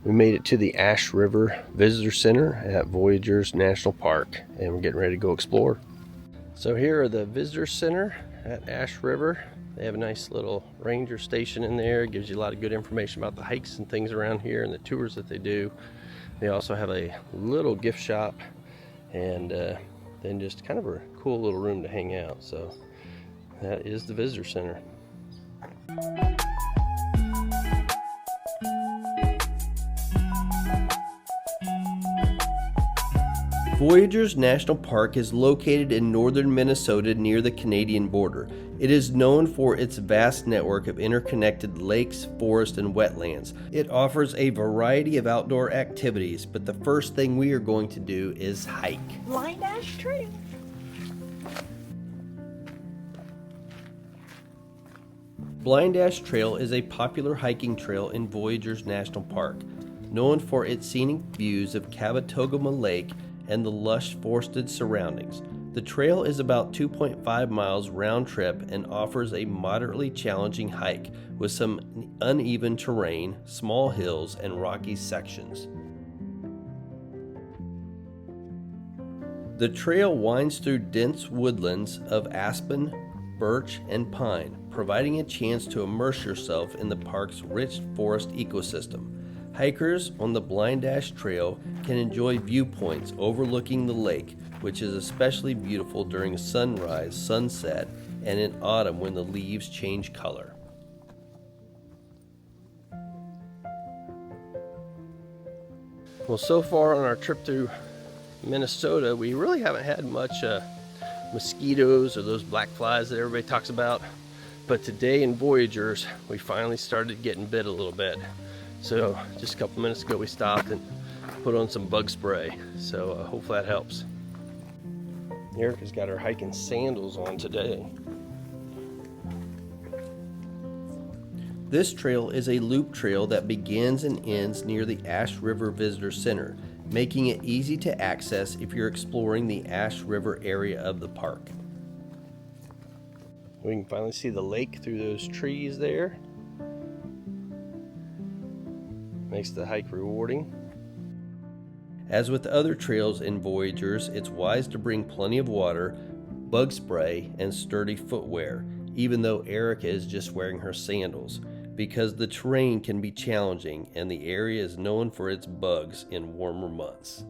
We made it to the Ash River Visitor Center at Voyageurs National Park, and we're getting ready to go explore. So here are the Visitor Center at Ash River. They have a nice little ranger station in there. It gives you a lot of good information about the hikes and things around here and the tours that they do. They also have a little gift shop and then just kind of a cool little room to hang out. So that is the Visitor Center. Voyageurs National Park is located in northern Minnesota near the Canadian border. It is known for its vast network of interconnected lakes, forests, and wetlands. It offers a variety of outdoor activities, but the first thing we are going to do is hike. Blind Ash Trail. Blind Ash Trail is a popular hiking trail in Voyageurs National Park, known for its scenic views of Cavatogama Lake and the lush forested surroundings. The trail is about 2.5 miles round trip and offers a moderately challenging hike with some uneven terrain, small hills, and rocky sections. The trail winds through dense woodlands of aspen, birch, and pine, providing a chance to immerse yourself in the park's rich forest ecosystem. Hikers on the Blind Ash Trail can enjoy viewpoints overlooking the lake, which is especially beautiful during sunrise, sunset, and in autumn when the leaves change color. Well, so far on our trip through Minnesota, we really haven't had much mosquitoes or those black flies that everybody talks about. But today in Voyageurs, we finally started getting bit a little bit. So just a couple minutes ago we stopped and put on some bug spray. So hopefully that helps. Erica's got her hiking sandals on today. This trail is a loop trail that begins and ends near the Ash River Visitor Center, making it easy to access if you're exploring the Ash River area of the park. We can finally see the lake through those trees there. Makes the hike rewarding. As with other trails in Voyageurs, it's wise to bring plenty of water, bug spray, and sturdy footwear, even though Erica is just wearing her sandals, because the terrain can be challenging and the area is known for its bugs in warmer months.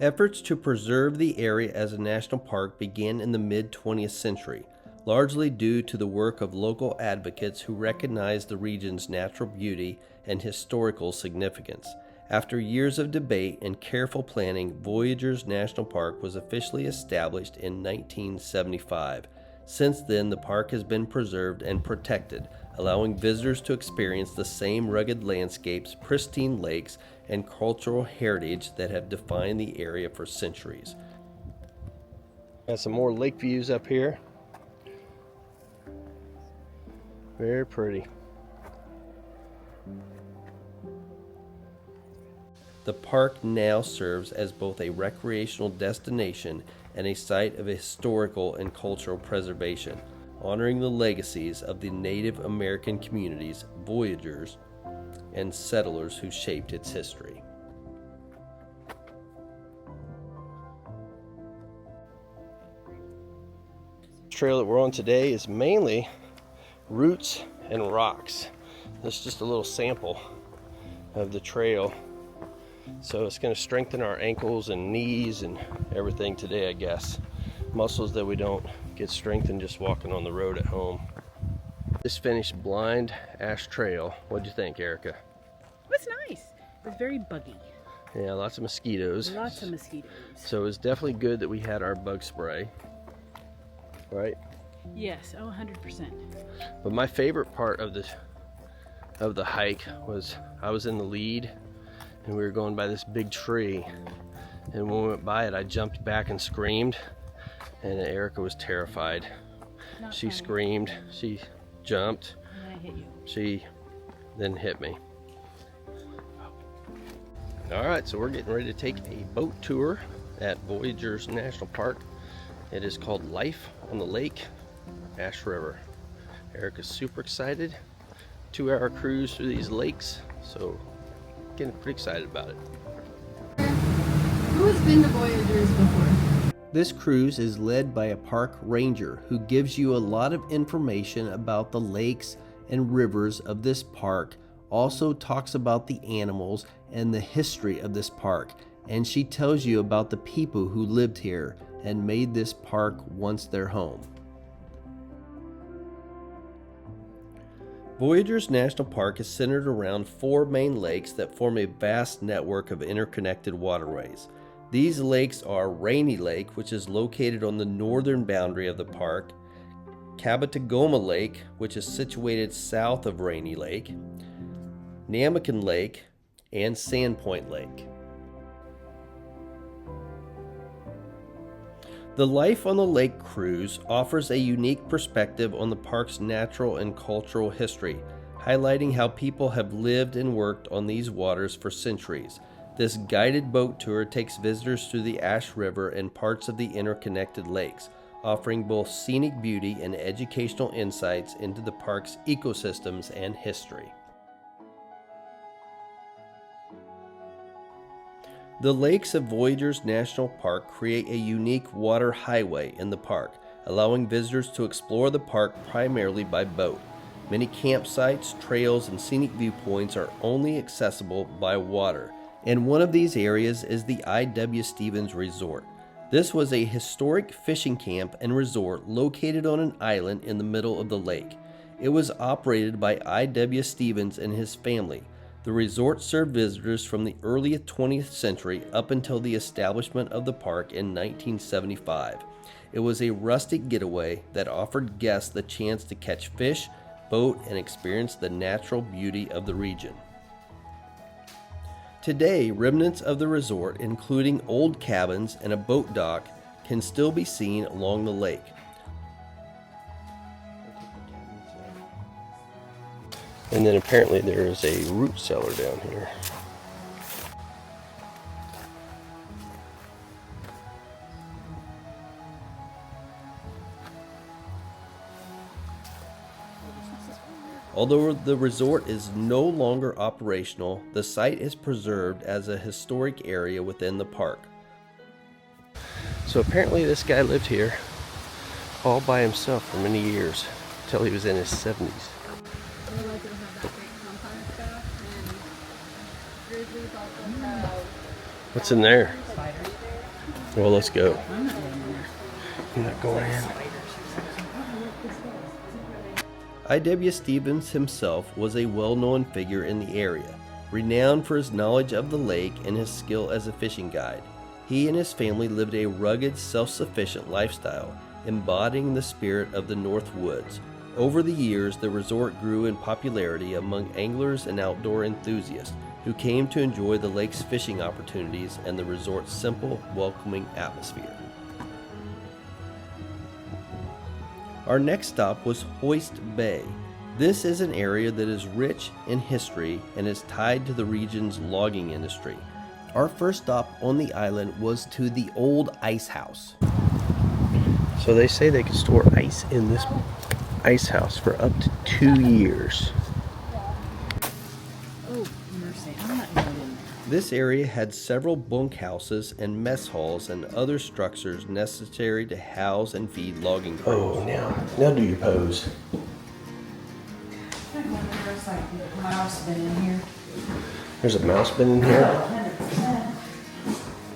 Efforts to preserve the area as a national park began in the mid-20th century, largely due to the work of local advocates who recognized the region's natural beauty and historical significance. After years of debate and careful planning, Voyageurs National Park was officially established in 1975. Since then, the park has been preserved and protected, allowing visitors to experience the same rugged landscapes, pristine lakes, and cultural heritage that have defined the area for centuries. Got some more lake views up here. Very pretty. The park now serves as both a recreational destination and a site of historical and cultural preservation, honoring the legacies of the Native American communities, voyageurs, and settlers who shaped its history. The trail that we're on today is mainly roots and rocks. This is just a little sample of the trail. So it's going to strengthen our ankles and knees and everything today, I guess. Muscles that we don't get strengthened just walking on the road at home. Just finished Blind Ash Trail. What'd you think, Erica? It was nice. It was very buggy. Yeah, lots of mosquitoes. Lots of mosquitoes. So it was definitely good that we had our bug spray, right? Yes, 100%. But my favorite part of the hike was I was in the lead and we were going by this big tree, and when we went by it I jumped back and screamed, and Erica was terrified. She screamed, she jumped, and I hit you. She then hit me. All right, so we're getting ready to take a boat tour at Voyageurs National Park. It is called Life on the Lake, Ash River. Eric is super excited. 2-hour cruise through these lakes, so getting pretty excited about it. Who has been to Voyageurs before? This cruise is led by a park ranger who gives you a lot of information about the lakes and rivers of this park, also talks about the animals and the history of this park, and she tells you about the people who lived here and made this park once their home. Voyageurs National Park is centered around 4 main lakes that form a vast network of interconnected waterways. These lakes are Rainy Lake, which is located on the northern boundary of the park, Cabatagoma Lake, which is situated south of Rainy Lake, Namakan Lake, and Sandpoint Lake. The Life on the Lake cruise offers a unique perspective on the park's natural and cultural history, highlighting how people have lived and worked on these waters for centuries. This guided boat tour takes visitors through the Ash River and parts of the interconnected lakes, offering both scenic beauty and educational insights into the park's ecosystems and history. The lakes of Voyageurs National Park create a unique water highway in the park, allowing visitors to explore the park primarily by boat. Many campsites, trails, and scenic viewpoints are only accessible by water, and one of these areas is the I.W. Stevens Resort. This was a historic fishing camp and resort located on an island in the middle of the lake. It was operated by I.W. Stevens and his family. The resort served visitors from the early 20th century up until the establishment of the park in 1975. It was a rustic getaway that offered guests the chance to catch fish, boat, and experience the natural beauty of the region. Today, remnants of the resort, including old cabins and a boat dock, can still be seen along the lake. And then apparently there is a root cellar down here. Although the resort is no longer operational, the site is preserved as a historic area within the park. So apparently this guy lived here all by himself for many years, until he was in his 70s. What's in there? Well, let's go. I'm not going in. I.W. Stevens himself was a well-known figure in the area, renowned for his knowledge of the lake and his skill as a fishing guide. He and his family lived a rugged, self-sufficient lifestyle, embodying the spirit of the North Woods. Over the years, the resort grew in popularity among anglers and outdoor enthusiasts who came to enjoy the lake's fishing opportunities and the resort's simple, welcoming atmosphere. Our next stop was Hoist Bay. This is an area that is rich in history and is tied to the region's logging industry. Our first stop on the island was to the old ice house. So they say they can store ice in this ice house for up to 2 years. Oh, mercy. I'm not going in there. This area had several bunkhouses and mess halls and other structures necessary to house and feed logging crews. Oh, now do your pose. I wonder if there's like a mouse been in here. There's a mouse been in here?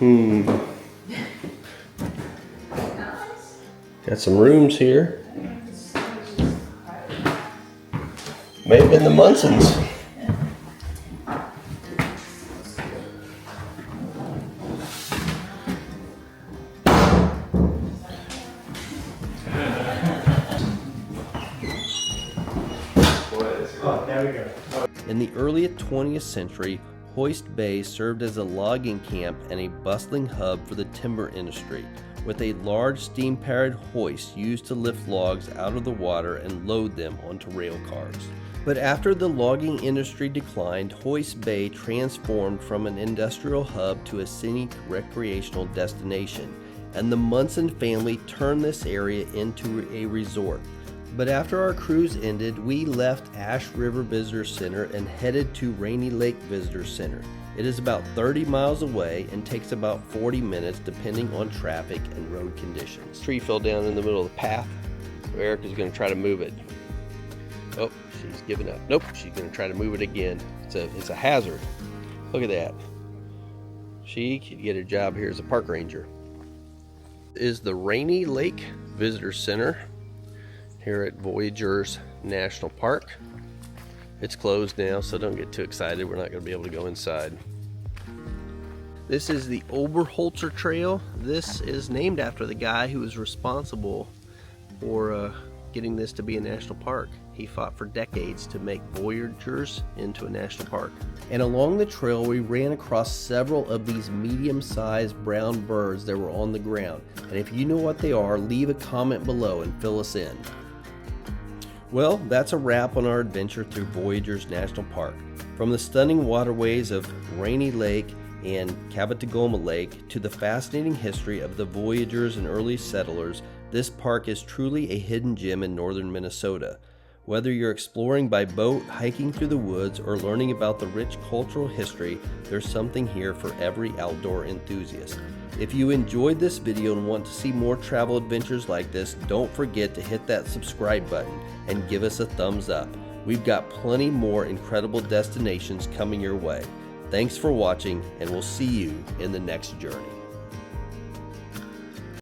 100%. Got some rooms here. May have been the Munsons. In the early 20th century, Hoist Bay served as a logging camp and a bustling hub for the timber industry, with a large steam-powered hoist used to lift logs out of the water and load them onto rail cars. But after the logging industry declined, Hoist Bay transformed from an industrial hub to a scenic recreational destination, and the Munson family turned this area into a resort. But after our cruise ended, we left Ash River Visitor Center and headed to Rainy Lake Visitor Center. It is about 30 miles away and takes about 40 minutes depending on traffic and road conditions. Tree fell down in the middle of the path. Erica's going to try to move it. Oh, she's giving up. Nope, she's going to try to move it again. It's a hazard. Look at that. She could get a job here as a park ranger. This is the Rainy Lake Visitor Center here at Voyageurs National Park. It's closed now, so don't get too excited. We're not going to be able to go inside. This is the Oberholzer Trail. This is named after the guy who was responsible for getting this to be a national park. He fought for decades to make Voyageurs into a national park. And along the trail, we ran across several of these medium-sized brown birds that were on the ground. And if you know what they are, leave a comment below and fill us in. Well, that's a wrap on our adventure through Voyageurs National Park. From the stunning waterways of Rainy Lake and Cabotagoma Lake to the fascinating history of the Voyageurs and early settlers, this park is truly a hidden gem in northern Minnesota. Whether you're exploring by boat, hiking through the woods, or learning about the rich cultural history, there's something here for every outdoor enthusiast. If you enjoyed this video and want to see more travel adventures like this, don't forget to hit that subscribe button and give us a thumbs up. We've got plenty more incredible destinations coming your way. Thanks for watching, and we'll see you in the next journey.